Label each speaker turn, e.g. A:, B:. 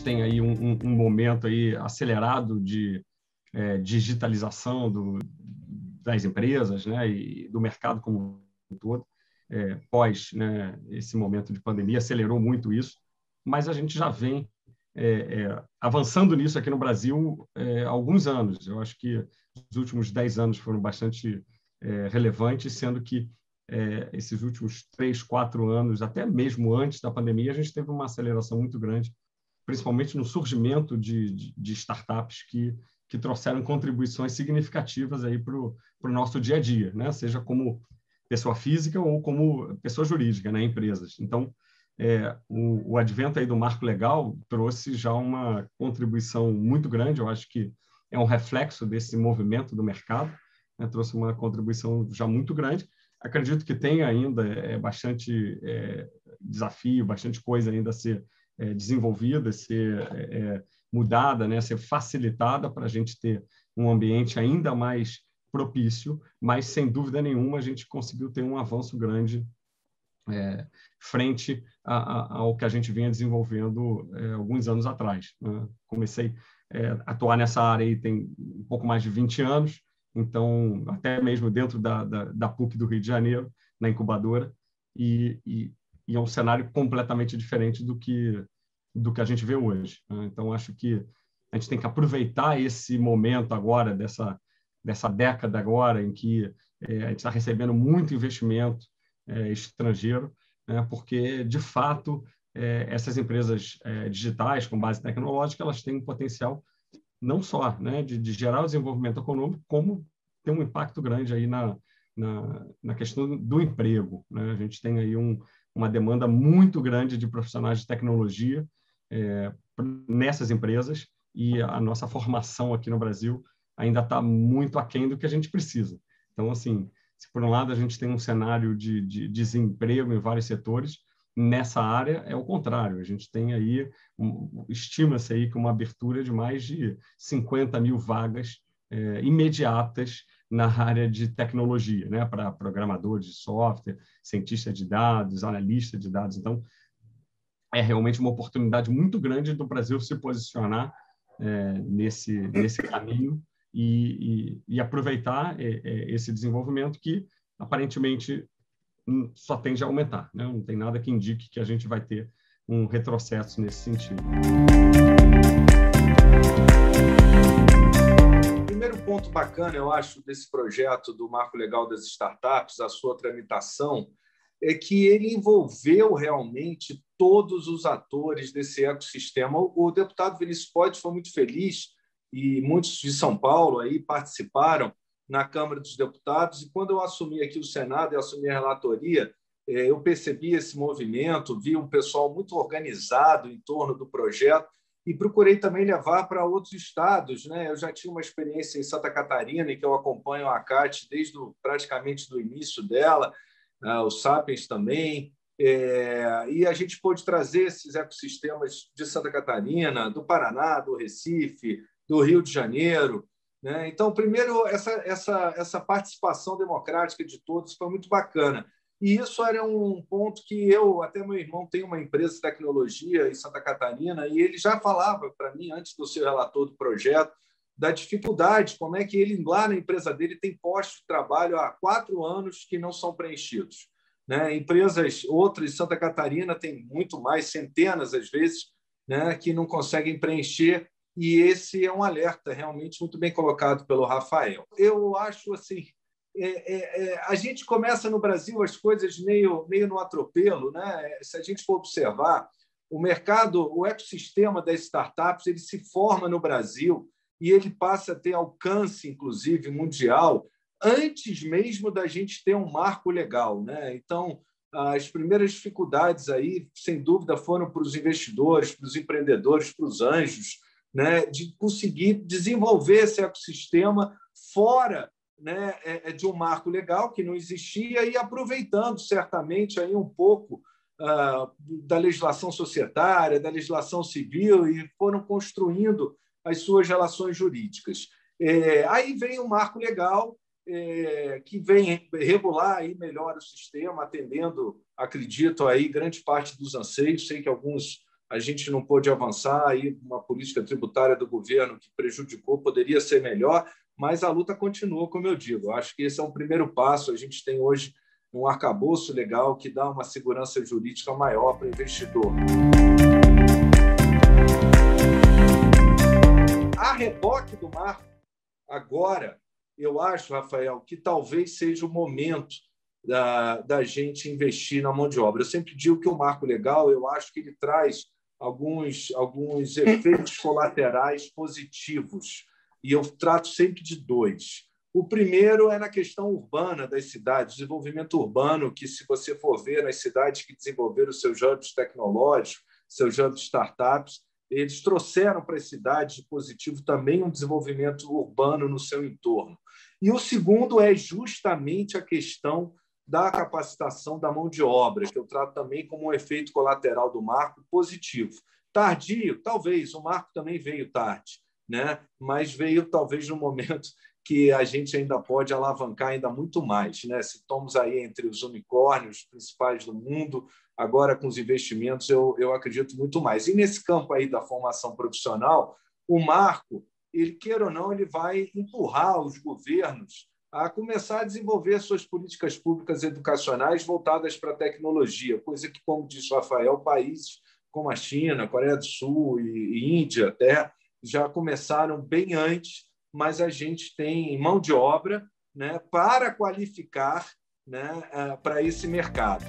A: gente tem aí um momento aí acelerado de digitalização das empresas, né, e do mercado como um todo, pós, né, esse momento de pandemia, acelerou muito isso, mas a gente já vem avançando nisso aqui no Brasil há alguns anos. Eu acho que os últimos 10 anos foram bastante relevantes, sendo que esses últimos 3, 4 anos, até mesmo antes da pandemia, a gente teve uma aceleração muito grande, principalmente no surgimento de startups que trouxeram contribuições significativas aí para o nosso dia a dia, né? Seja como pessoa física ou como pessoa jurídica, né? Empresas. Então, o advento aí do marco legal trouxe já uma contribuição muito grande. Eu acho que é um reflexo desse movimento do mercado, né? Trouxe uma contribuição já muito grande. Acredito que tem ainda bastante desafio, bastante coisa ainda a ser desenvolvida, ser mudada, né? Ser facilitada para a gente ter um ambiente ainda mais propício, mas, sem dúvida nenhuma, a gente conseguiu ter um avanço grande frente ao que a gente vinha desenvolvendo alguns anos atrás, né? Comecei a atuar nessa área aí tem um pouco mais de 20 anos, então, até mesmo dentro da PUC do Rio de Janeiro, na incubadora, e é um cenário completamente diferente do que a gente vê hoje, né? Então, acho que a gente tem que aproveitar esse momento agora, dessa década agora, em que a gente está recebendo muito investimento estrangeiro, né? Porque, de fato, essas empresas digitais com base tecnológica, elas têm um potencial não só, né, de gerar o desenvolvimento econômico, como ter um impacto grande aí na questão do emprego, né? A gente tem aí uma demanda muito grande de profissionais de tecnologia nessas empresas, e a nossa formação aqui no Brasil ainda está muito aquém do que a gente precisa. Então, assim, se por um lado a gente tem um cenário de desemprego em vários setores, nessa área é o contrário. A gente tem aí, estima-se aí que uma abertura de mais de 50 mil vagas imediatas na área de tecnologia, né? Para programadores de software, cientistas de dados, analistas de dados. Então, é realmente uma oportunidade muito grande do Brasil se posicionar nesse caminho e aproveitar esse desenvolvimento que, aparentemente, só tende a aumentar, né? Não tem nada que indique que a gente vai ter um retrocesso nesse sentido.
B: O primeiro ponto bacana, eu acho, desse projeto do Marco Legal das Startups, a sua tramitação, é que ele envolveu realmente todos os atores desse ecossistema. O deputado Vinícius Poit foi muito feliz, e muitos de São Paulo aí participaram na Câmara dos Deputados, e quando eu assumi aqui o Senado e assumi a relatoria, eu percebi esse movimento, vi um pessoal muito organizado em torno do projeto, e procurei também levar para outros estados, né? Eu já tinha uma experiência em Santa Catarina, em que eu acompanho a ACAT desde praticamente do início dela, o Sapiens também, e a gente pôde trazer esses ecossistemas de Santa Catarina, do Paraná, do Recife, do Rio de Janeiro, né? Então, primeiro, essa participação democrática de todos foi muito bacana. E isso era um ponto que até meu irmão tem uma empresa de tecnologia em Santa Catarina, e ele já falava para mim, antes do ser relator do projeto, da dificuldade, como é que ele, lá na empresa dele, tem postos de trabalho há 4 anos que não são preenchidos, né? Empresas, outras, Santa Catarina, tem muito mais, centenas, às vezes, né, que não conseguem preencher, e esse é um alerta realmente muito bem colocado pelo Rafael. Eu acho assim, a gente começa no Brasil as coisas meio no atropelo, né? Se a gente for observar, o mercado, o ecossistema das startups, ele se forma no Brasil e ele passa a ter alcance, inclusive, mundial, antes mesmo da gente ter um marco legal, né? Então, as primeiras dificuldades aí, sem dúvida, foram para os investidores, para os empreendedores, para os anjos, né? De conseguir desenvolver esse ecossistema fora, né, de um marco legal que não existia, e aproveitando certamente aí um pouco da legislação societária, da legislação civil, e foram construindo as suas relações jurídicas. Aí vem um marco legal que vem regular aí melhor o sistema, atendendo, acredito, aí grande parte dos anseios. Sei que alguns a gente não pôde avançar, aí uma política tributária do governo que prejudicou, poderia ser melhor, mas a luta continua, como eu digo. Eu acho que esse é um primeiro passo. A gente tem hoje um arcabouço legal que dá uma segurança jurídica maior para o investidor. A reboque do marco, agora, eu acho, Rafael, que talvez seja o momento da gente investir na mão de obra. Eu sempre digo que o marco legal, eu acho que ele traz alguns efeitos colaterais positivos, e eu trato sempre de dois. O primeiro é na questão urbana das cidades, desenvolvimento urbano, que, se você for ver nas cidades que desenvolveram seus hubs tecnológicos, seus hubs startups, eles trouxeram para as cidades de positivo também um desenvolvimento urbano no seu entorno. E o segundo é justamente a questão da capacitação da mão de obra, que eu trato também como um efeito colateral do marco positivo. Tardio, talvez, o marco também veio tarde, né? Mas veio talvez no momento que a gente ainda pode alavancar ainda muito mais, né? Se estamos aí entre os unicórnios principais do mundo, agora com os investimentos eu acredito muito mais. E nesse campo aí da formação profissional, o marco, ele queira ou não, ele vai empurrar os governos a começar a desenvolver suas políticas públicas educacionais voltadas para a tecnologia, coisa que, como disse o Rafael, países como a China, Coreia do Sul e Índia até já começaram bem antes, mas a gente tem mão de obra, né, para qualificar, né, para esse mercado.